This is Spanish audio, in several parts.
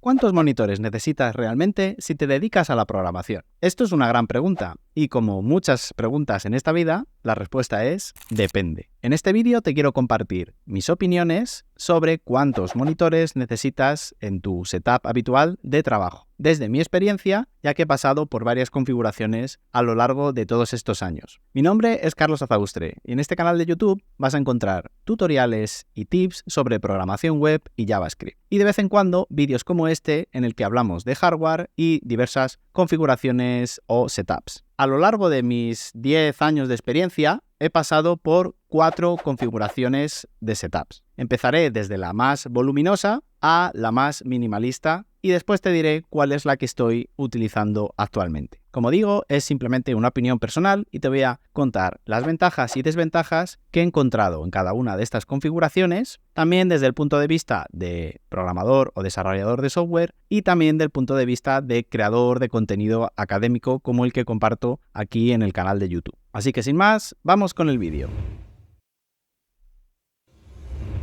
¿Cuántos monitores necesitas realmente si te dedicas a la programación? Esto es una gran pregunta y como muchas preguntas en esta vida, la respuesta es depende. En este vídeo te quiero compartir mis opiniones sobre cuántos monitores necesitas en tu setup habitual de trabajo, desde mi experiencia, ya que he pasado por varias configuraciones a lo largo de todos estos años. Mi nombre es Carlos Azaustre y en este canal de YouTube vas a encontrar tutoriales y tips sobre programación web y JavaScript. Y de vez en cuando vídeos como este en el que hablamos de hardware y diversas configuraciones o setups. A lo largo de mis 10 años de experiencia he pasado por 4 configuraciones de setups. Empezaré desde la más voluminosa a la más minimalista y después te diré cuál es la que estoy utilizando actualmente. Como digo, es simplemente una opinión personal y te voy a contar las ventajas y desventajas que he encontrado en cada una de estas configuraciones, también desde el punto de vista de programador o desarrollador de software y también del punto de vista de creador de contenido académico como el que comparto aquí en el canal de YouTube. Así que sin más, vamos con el vídeo.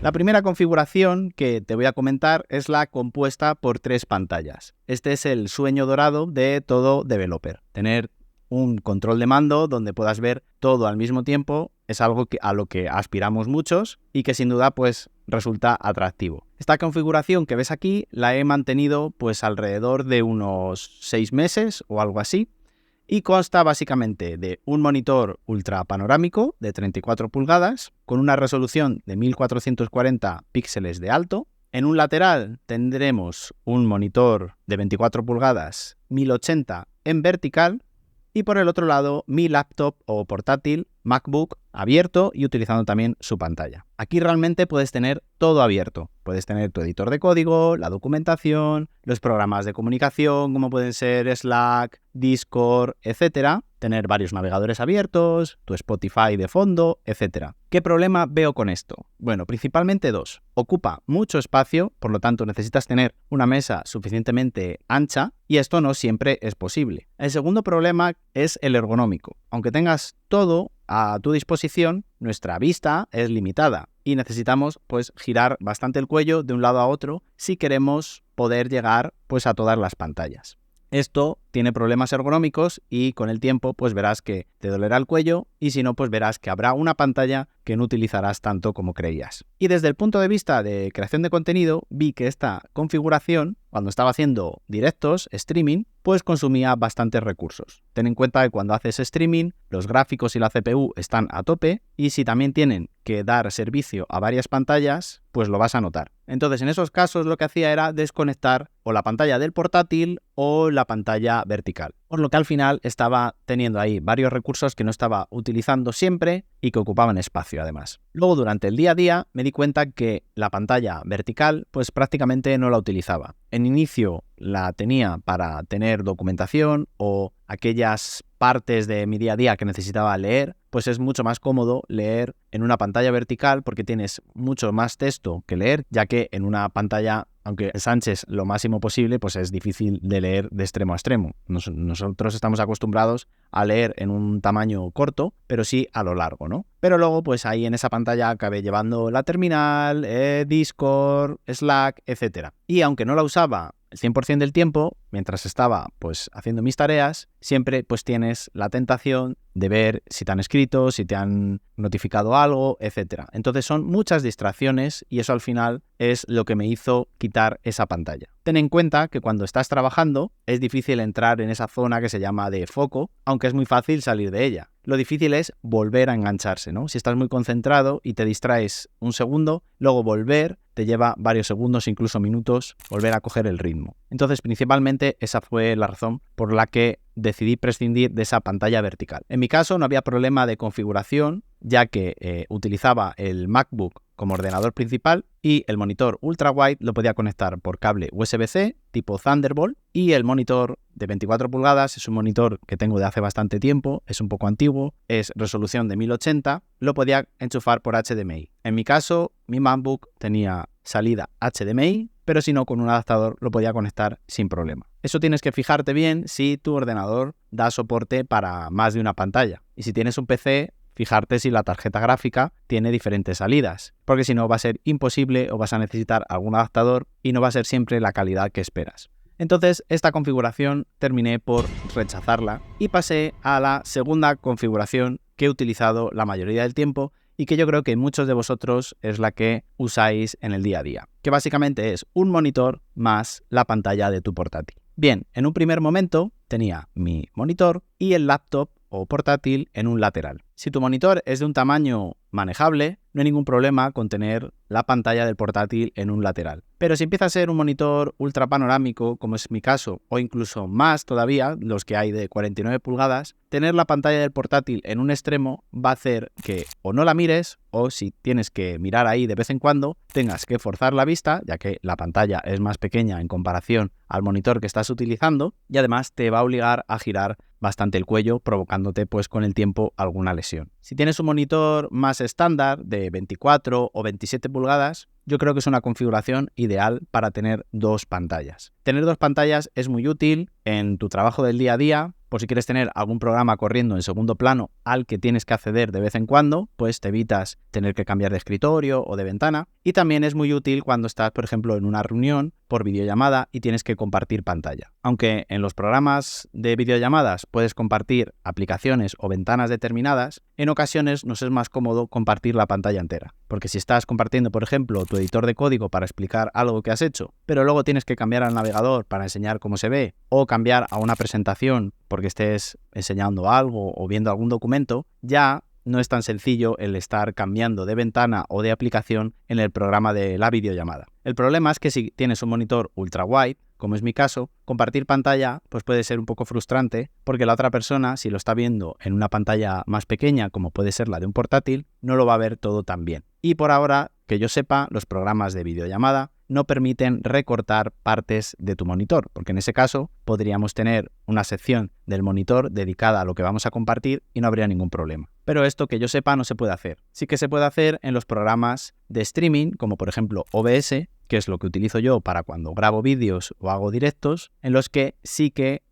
La primera configuración que te voy a comentar es la compuesta por 3 pantallas. Este es el sueño dorado de todo developer. Tener un control de mando donde puedas ver todo al mismo tiempo es algo a lo que aspiramos muchos y que sin duda pues resulta atractivo. Esta configuración que ves aquí la he mantenido pues alrededor de unos 6 meses o algo así. Y consta básicamente de un monitor ultra panorámico de 34 pulgadas con una resolución de 1440 píxeles de alto. En un lateral tendremos un monitor de 24 pulgadas 1080 en vertical y por el otro lado mi laptop o portátil MacBook abierto y utilizando también su pantalla. Aquí realmente puedes tener todo abierto. Puedes tener tu editor de código, la documentación, los programas de comunicación como pueden ser Slack, Discord, etcétera. Tener varios navegadores abiertos, tu Spotify de fondo, etcétera. ¿Qué problema veo con esto? Bueno, principalmente 2. Ocupa mucho espacio, por lo tanto necesitas tener una mesa suficientemente ancha y esto no siempre es posible. El segundo problema es el ergonómico. Aunque tengas todo a tu disposición, nuestra vista es limitada y necesitamos pues girar bastante el cuello de un lado a otro si queremos poder llegar pues a todas las pantallas. Esto tiene problemas ergonómicos y con el tiempo pues verás que te dolerá el cuello y si no pues verás que habrá una pantalla que no utilizarás tanto como creías. Y desde el punto de vista de creación de contenido vi que esta configuración cuando estaba haciendo directos, streaming, pues consumía bastantes recursos. Ten en cuenta que cuando haces streaming los gráficos y la CPU están a tope y si también tienen que dar servicio a varias pantallas pues lo vas a notar. Entonces en esos casos lo que hacía era desconectar o la pantalla del portátil o la pantalla vertical. Por lo que al final estaba teniendo ahí varios recursos que no estaba utilizando siempre y que ocupaban espacio además. Luego durante el día a día me di cuenta que la pantalla vertical pues prácticamente no la utilizaba. En inicio la tenía para tener documentación o aquellas partes de mi día a día que necesitaba leer, pues es mucho más cómodo leer en una pantalla vertical porque tienes mucho más texto que leer, ya que en una pantalla, aunque ensanches lo máximo posible, pues es difícil de leer de extremo a extremo. Nosotros estamos acostumbrados a leer en un tamaño corto, pero sí a lo largo, ¿no? Pero luego, pues ahí en esa pantalla acabé llevando la terminal, Discord, Slack, etc. Y aunque no la usaba el 100% del tiempo, mientras estaba pues haciendo mis tareas, siempre pues tienes la tentación de ver si te han escrito, si te han notificado algo, etc. Entonces son muchas distracciones y eso al final es lo que me hizo quitar esa pantalla. Ten en cuenta que cuando estás trabajando es difícil entrar en esa zona que se llama de foco, aunque es muy fácil salir de ella. Lo difícil es volver a engancharse, ¿no? Si estás muy concentrado y te distraes un segundo, luego volver te lleva varios segundos, incluso minutos, volver a coger el ritmo. Entonces, principalmente esa fue la razón por la que decidí prescindir de esa pantalla vertical. En mi caso no había problema de configuración, ya que utilizaba el MacBook como ordenador principal y el monitor ultra wide lo podía conectar por cable USB-C tipo Thunderbolt y el monitor de 24 pulgadas es un monitor que tengo de hace bastante tiempo, es un poco antiguo, es resolución de 1080, lo podía enchufar por HDMI. En mi caso, mi MacBook tenía salida HDMI, pero si no, con un adaptador lo podía conectar sin problema. Eso tienes que fijarte bien si tu ordenador da soporte para más de una pantalla. Y si tienes un PC, fijarte si la tarjeta gráfica tiene diferentes salidas, porque si no va a ser imposible o vas a necesitar algún adaptador y no va a ser siempre la calidad que esperas. Entonces, esta configuración terminé por rechazarla y pasé a la segunda configuración que he utilizado la mayoría del tiempo y que yo creo que muchos de vosotros es la que usáis en el día a día, que básicamente es un monitor más la pantalla de tu portátil. Bien, en un primer momento tenía mi monitor y el laptop o portátil en un lateral. Si tu monitor es de un tamaño manejable, no hay ningún problema con tener la pantalla del portátil en un lateral. Pero si empieza a ser un monitor ultra panorámico, como es mi caso, o incluso más todavía, los que hay de 49 pulgadas, tener la pantalla del portátil en un extremo va a hacer que o no la mires, o si tienes que mirar ahí de vez en cuando, tengas que forzar la vista, ya que la pantalla es más pequeña en comparación al monitor que estás utilizando, y además te va a obligar a girar bastante el cuello, provocándote pues con el tiempo alguna lesión. Si tienes un monitor más estándar de 24 o 27 pulgadas, yo creo que es una configuración ideal para tener dos pantallas. Tener dos pantallas es muy útil en tu trabajo del día a día, por si quieres tener algún programa corriendo en segundo plano al que tienes que acceder de vez en cuando, pues te evitas tener que cambiar de escritorio o de ventana. Y también es muy útil cuando estás, por ejemplo, en una reunión por videollamada y tienes que compartir pantalla. Aunque en los programas de videollamadas puedes compartir aplicaciones o ventanas determinadas, en ocasiones nos es más cómodo compartir la pantalla entera. Porque si estás compartiendo, por ejemplo, tu editor de código para explicar algo que has hecho, pero luego tienes que cambiar al navegador para enseñar cómo se ve, o cambiar a una presentación porque estés enseñando algo o viendo algún documento, ya no es tan sencillo el estar cambiando de ventana o de aplicación en el programa de la videollamada. El problema es que si tienes un monitor ultra wide, como es mi caso, compartir pantalla pues puede ser un poco frustrante porque la otra persona, si lo está viendo en una pantalla más pequeña como puede ser la de un portátil, no lo va a ver todo tan bien. Y por ahora, que yo sepa, los programas de videollamada no permiten recortar partes de tu monitor, porque en ese caso podríamos tener una sección del monitor dedicada a lo que vamos a compartir y no habría ningún problema. Pero esto que yo sepa no se puede hacer. Sí que se puede hacer en los programas de streaming, como por ejemplo OBS, que es lo que utilizo yo para cuando grabo vídeos o hago directos, en los que sí que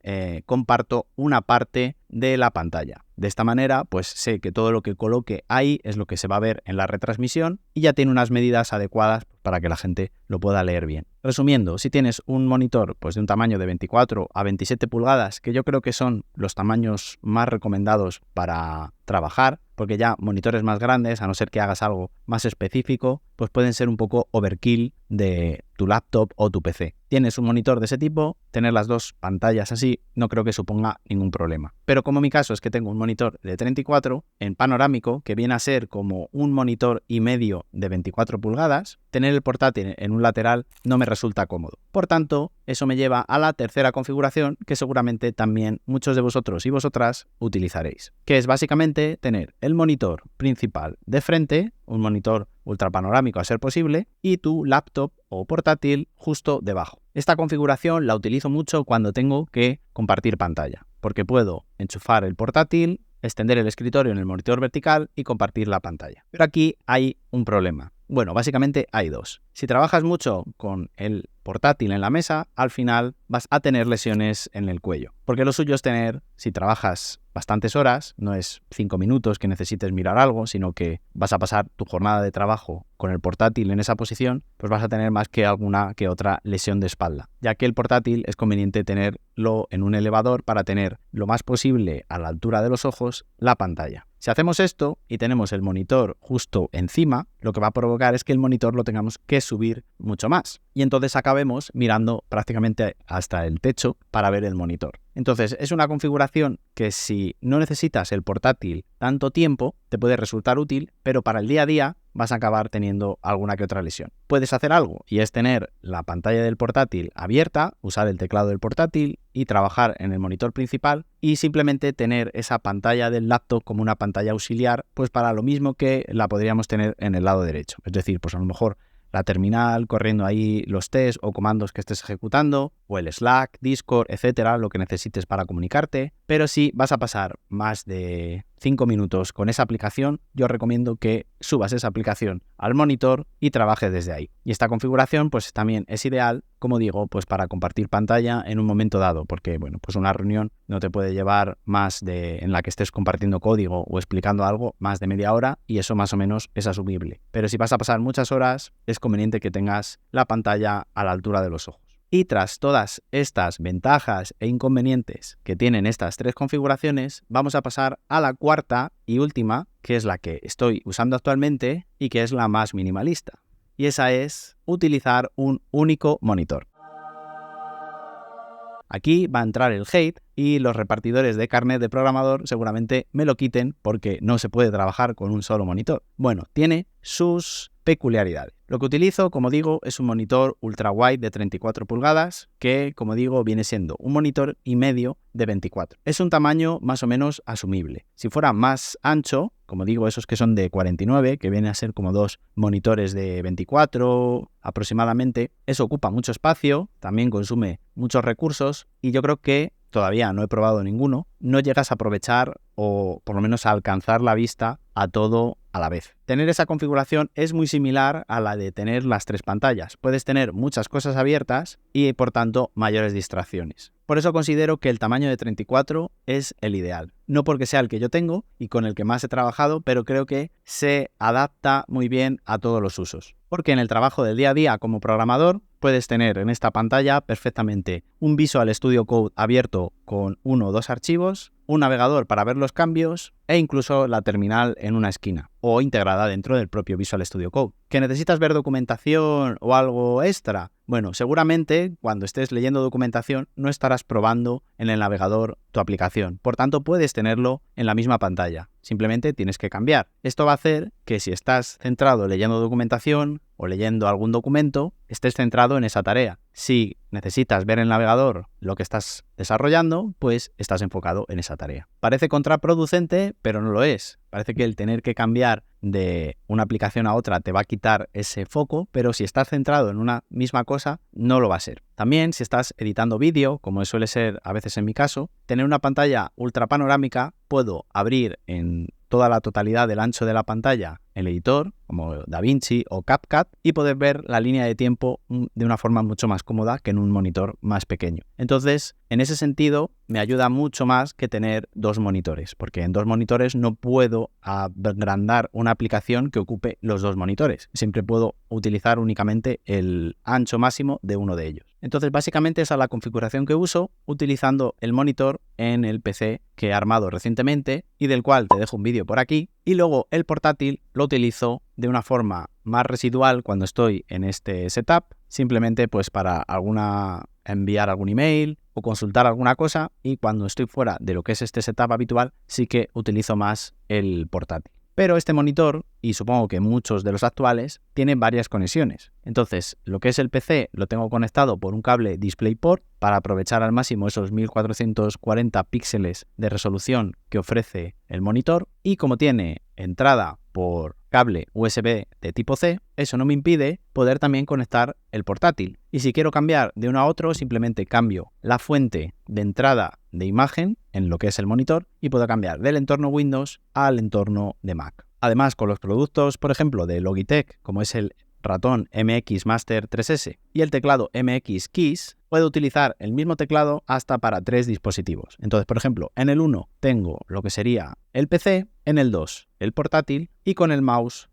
comparto una parte de la pantalla. De esta manera, pues sé que todo lo que coloque ahí es lo que se va a ver en la retransmisión y ya tiene unas medidas adecuadas para que la gente lo pueda leer bien. Resumiendo, si tienes un monitor pues de un tamaño de 24 a 27 pulgadas, que yo creo que son los tamaños más recomendados para trabajar, porque ya monitores más grandes, a no ser que hagas algo más específico, pues pueden ser un poco overkill de tu laptop o tu PC. Tienes un monitor de ese tipo, tener las dos pantallas así no creo que suponga ningún problema. Pero como mi caso es que tengo un monitor de 34 en panorámico, que viene a ser como un monitor y medio de 24 pulgadas, tener el portátil en un lateral no me resulta cómodo. Por tanto, eso me lleva a la tercera configuración que seguramente también muchos de vosotros y vosotras utilizaréis, que es básicamente tener el monitor principal de frente, un monitor ultra panorámico a ser posible, y tu laptop o portátil justo debajo. Esta configuración la utilizo mucho cuando tengo que compartir pantalla, porque puedo enchufar el portátil, extender el escritorio en el monitor vertical y compartir la pantalla. Pero aquí hay un problema. Bueno, básicamente hay dos. Si trabajas mucho con el portátil en la mesa, al final vas a tener lesiones en el cuello. Porque lo suyo es tener, si trabajas bastantes horas, no es 5 minutos que necesites mirar algo, sino que vas a pasar tu jornada de trabajo con el portátil en esa posición, pues vas a tener más que alguna que otra lesión de espalda. Ya que el portátil es conveniente tenerlo en un elevador para tener lo más posible a la altura de los ojos la pantalla. Si hacemos esto y tenemos el monitor justo encima, lo que va a provocar es que el monitor lo tengamos que subir mucho más. Y entonces acabemos mirando prácticamente hasta el techo para ver el monitor. Entonces es una configuración que si no necesitas el portátil tanto tiempo, te puede resultar útil, pero para el día a día vas a acabar teniendo alguna que otra lesión. Puedes hacer algo y es tener la pantalla del portátil abierta, usar el teclado del portátil y trabajar en el monitor principal y simplemente tener esa pantalla del laptop como una pantalla auxiliar, pues para lo mismo que la podríamos tener en el lado derecho. Es decir, pues a lo mejor la terminal corriendo ahí los tests o comandos que estés ejecutando, o el Slack, Discord, etcétera, lo que necesites para comunicarte. Pero si vas a pasar más de 5 minutos con esa aplicación, yo recomiendo que subas esa aplicación al monitor y trabajes desde ahí. Y esta configuración pues también es ideal, como digo, pues para compartir pantalla en un momento dado, porque bueno, pues una reunión no te puede llevar en la que estés compartiendo código o explicando algo, más de media hora, y eso más o menos es asumible. Pero si vas a pasar muchas horas, es conveniente que tengas la pantalla a la altura de los ojos. Y tras todas estas ventajas e inconvenientes que tienen estas tres configuraciones, vamos a pasar a la cuarta y última, que es la que estoy usando actualmente y que es la más minimalista. Y esa es utilizar un único monitor. Aquí va a entrar el hate y los repartidores de carnet de programador seguramente me lo quiten porque no se puede trabajar con un solo monitor. Bueno, tiene sus peculiaridades. Lo que utilizo, como digo, es un monitor ultra wide de 34 pulgadas que, como digo, viene siendo un monitor y medio de 24. Es un tamaño más o menos asumible. Si fuera más ancho, como digo, esos que son de 49, que vienen a ser como dos monitores de 24 aproximadamente, eso ocupa mucho espacio, también consume muchos recursos y yo creo que todavía no he probado ninguno, no llegas a aprovechar o por lo menos a alcanzar la vista a todo a la vez. Tener esa configuración es muy similar a la de tener las tres pantallas. Puedes tener muchas cosas abiertas y por tanto mayores distracciones. Por eso considero que el tamaño de 34 es el ideal. No porque sea el que yo tengo y con el que más he trabajado, pero creo que se adapta muy bien a todos los usos. Porque en el trabajo del día a día como programador puedes tener en esta pantalla perfectamente un Visual Studio Code abierto con 1 o 2 archivos, un navegador para ver los cambios e incluso la terminal en una esquina o integrada dentro del propio Visual Studio Code. ¿Que necesitas ver documentación o algo extra? Bueno, seguramente cuando estés leyendo documentación no estarás probando en el navegador tu aplicación. Por tanto, puedes tenerlo en la misma pantalla. Simplemente tienes que cambiar. Esto va a hacer que si estás centrado leyendo documentación o leyendo algún documento, estés centrado en esa tarea. Si necesitas ver en el navegador lo que estás desarrollando, pues estás enfocado en esa tarea. Parece contraproducente, pero no lo es. Parece que el tener que cambiar de una aplicación a otra te va a quitar ese foco, pero si estás centrado en una misma cosa, no lo va a ser. También, si estás editando vídeo, como suele ser a veces en mi caso, tener una pantalla ultra panorámica, puedo abrir en toda la totalidad del ancho de la pantalla el editor, como DaVinci o CapCut, y poder ver la línea de tiempo de una forma mucho más cómoda que en un monitor más pequeño. Entonces, en ese sentido, me ayuda mucho más que tener dos monitores, porque en dos monitores no puedo agrandar una aplicación que ocupe los dos monitores. Siempre puedo utilizar únicamente el ancho máximo de uno de ellos. Entonces, básicamente esa es la configuración que uso, utilizando el monitor en el PC que he armado recientemente y del cual te dejo un vídeo por aquí. Y luego el portátil lo utilizo de una forma más residual cuando estoy en este setup, simplemente pues para enviar algún email o consultar alguna cosa, y cuando estoy fuera de lo que es este setup habitual sí que utilizo más el portátil. Pero este monitor, y supongo que muchos de los actuales, tienen varias conexiones. Entonces, lo que es el PC lo tengo conectado por un cable DisplayPort para aprovechar al máximo esos 1440 píxeles de resolución que ofrece el monitor. Y como tiene entrada por cable USB de tipo C, eso no me impide poder también conectar el portátil. Y si quiero cambiar de uno a otro, simplemente cambio la fuente de entrada de imagen en lo que es el monitor y puedo cambiar del entorno Windows al entorno de Mac. Además, con los productos, por ejemplo, de Logitech, como es el ratón MX Master 3S y el teclado MX Keys, puedo utilizar el mismo teclado hasta para 3 dispositivos. Entonces, por ejemplo, en el 1 tengo lo que sería el PC, en el 2 el portátil y con el mouse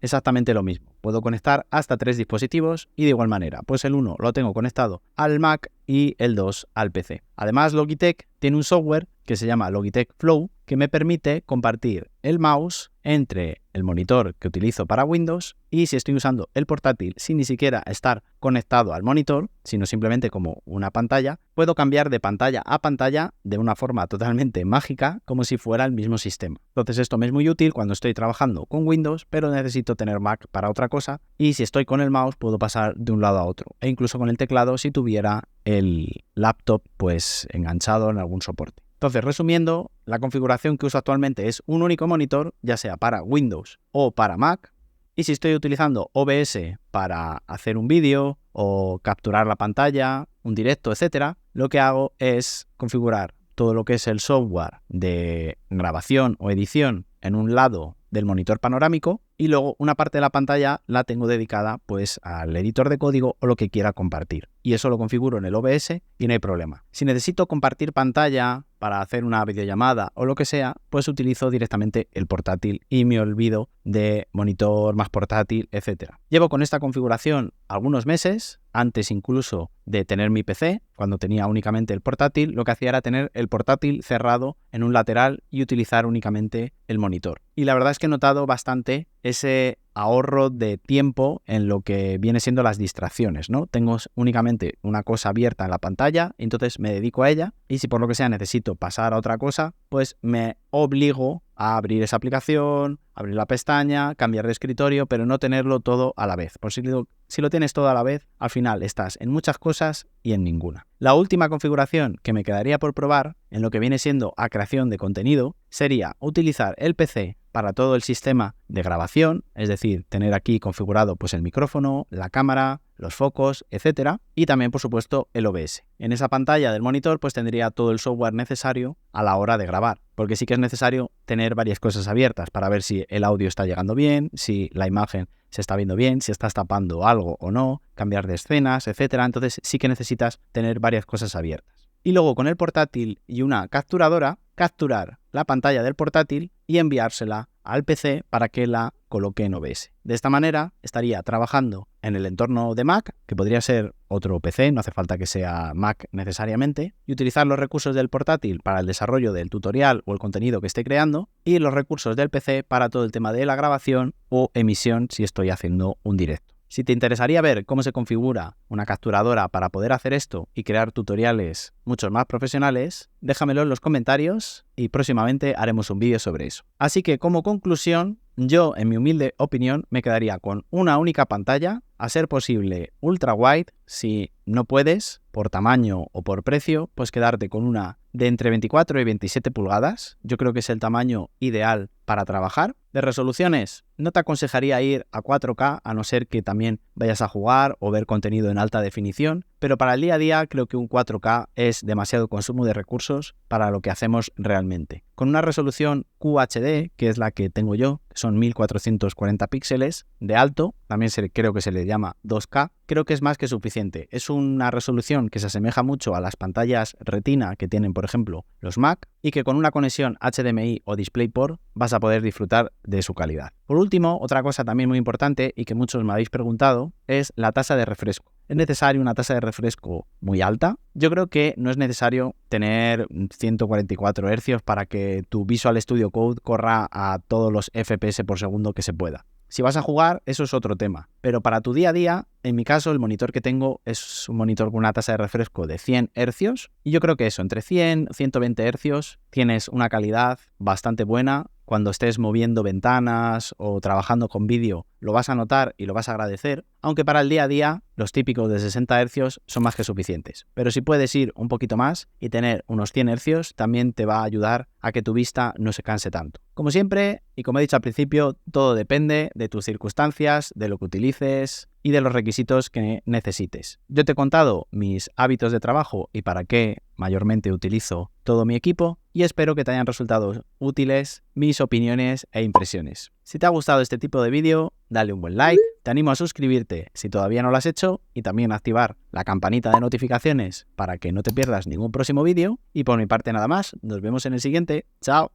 exactamente lo mismo. Puedo conectar hasta 3 dispositivos y de igual manera, pues el 1 lo tengo conectado al Mac y el 2 al PC. Además, Logitech tiene un software que se llama Logitech Flow que me permite compartir el mouse entre el monitor que utilizo para Windows y si estoy usando el portátil sin ni siquiera estar conectado al monitor, sino simplemente como una pantalla, puedo cambiar de pantalla a pantalla de una forma totalmente mágica, como si fuera el mismo sistema. Entonces esto me es muy útil cuando estoy trabajando con Windows, pero necesito tener Mac para otra cosa, y si estoy con el mouse puedo pasar de un lado a otro, e incluso con el teclado si tuviera el laptop pues enganchado en algún soporte. Entonces, resumiendo, la configuración que uso actualmente es un único monitor, ya sea para Windows o para Mac. Y si estoy utilizando OBS para hacer un vídeo o capturar la pantalla, un directo, etcétera, lo que hago es configurar todo lo que es el software de grabación o edición en un lado del monitor panorámico y luego una parte de la pantalla la tengo dedicada pues al editor de código o lo que quiera compartir. Y eso lo configuro en el OBS y no hay problema. Si necesito compartir pantalla para hacer una videollamada o lo que sea, pues utilizo directamente el portátil y me olvido de monitor más portátil, etcétera. Llevo con esta configuración algunos meses, antes incluso de tener mi PC, cuando tenía únicamente el portátil, lo que hacía era tener el portátil cerrado en un lateral y utilizar únicamente el monitor. Y la verdad es que he notado bastante ese ahorro de tiempo en lo que viene siendo las distracciones, ¿no? Tengo únicamente una cosa abierta en la pantalla, entonces me dedico a ella y si por lo que sea necesito pasar a otra cosa, pues me obligo a abrir esa aplicación, abrir la pestaña, cambiar de escritorio, pero no tenerlo todo a la vez. Por si lo tienes todo a la vez, al final estás en muchas cosas y en ninguna. La última configuración que me quedaría por probar en lo que viene siendo a creación de contenido sería utilizar el PC para todo el sistema de grabación, es decir, tener aquí configurado pues el micrófono, la cámara, los focos, etcétera, y también por supuesto el OBS. En esa pantalla del monitor pues tendría todo el software necesario a la hora de grabar, porque sí que es necesario tener varias cosas abiertas para ver si el audio está llegando bien, si la imagen se está viendo bien, si estás tapando algo o no, cambiar de escenas, etcétera. Entonces sí que necesitas tener varias cosas abiertas. Y luego con el portátil y una capturadora, capturar la pantalla del portátil y enviársela al PC para que la coloque en OBS. De esta manera estaría trabajando en el entorno de Mac, que podría ser otro PC, no hace falta que sea Mac necesariamente, y utilizar los recursos del portátil para el desarrollo del tutorial o el contenido que esté creando, y los recursos del PC para todo el tema de la grabación o emisión si estoy haciendo un directo. Si te interesaría ver cómo se configura una capturadora para poder hacer esto y crear tutoriales mucho más profesionales, déjamelo en los comentarios y próximamente haremos un vídeo sobre eso. Así que como conclusión, yo en mi humilde opinión me quedaría con una única pantalla, a ser posible ultra wide. Si no puedes, por tamaño o por precio, pues quedarte con una de entre 24 y 27 pulgadas. Yo creo que es el tamaño ideal para trabajar. De resoluciones, no te aconsejaría ir a 4K, a no ser que también vayas a jugar o ver contenido en alta definición, pero para el día a día creo que un 4K es demasiado consumo de recursos para lo que hacemos realmente. Con una resolución QHD, que es la que tengo yo, que son 1440 píxeles de alto, también creo que se le llama 2K, creo que es más que suficiente. Es una resolución que se asemeja mucho a las pantallas Retina que tienen, por ejemplo, los Mac, y que con una conexión HDMI o DisplayPort vas a poder disfrutar de su calidad. Por último, otra cosa también muy importante y que muchos me habéis preguntado es la tasa de refresco. ¿Es necesario una tasa de refresco muy alta? Yo creo que no es necesario tener 144 Hz para que tu Visual Studio Code corra a todos los FPS por segundo que se pueda. Si vas a jugar, eso es otro tema. Pero para tu día a día, en mi caso, el monitor que tengo es un monitor con una tasa de refresco de 100 Hz. Y yo creo que eso, entre 100 y 120 Hz, tienes una calidad bastante buena. Cuando estés moviendo ventanas o trabajando con vídeo, lo vas a notar y lo vas a agradecer. Aunque para el día a día, los típicos de 60 Hz son más que suficientes. Pero si puedes ir un poquito más y tener unos 100 Hz, también te va a ayudar a que tu vista no se canse tanto. Como siempre, y como he dicho al principio, todo depende de tus circunstancias, de lo que utilices y de los requisitos que necesites. Yo te he contado mis hábitos de trabajo y para qué mayormente utilizo todo mi equipo y espero que te hayan resultado útiles mis opiniones e impresiones. Si te ha gustado este tipo de vídeo, dale un buen like, te animo a suscribirte si todavía no lo has hecho y también a activar la campanita de notificaciones para que no te pierdas ningún próximo vídeo y por mi parte nada más, nos vemos en el siguiente, ¡chao!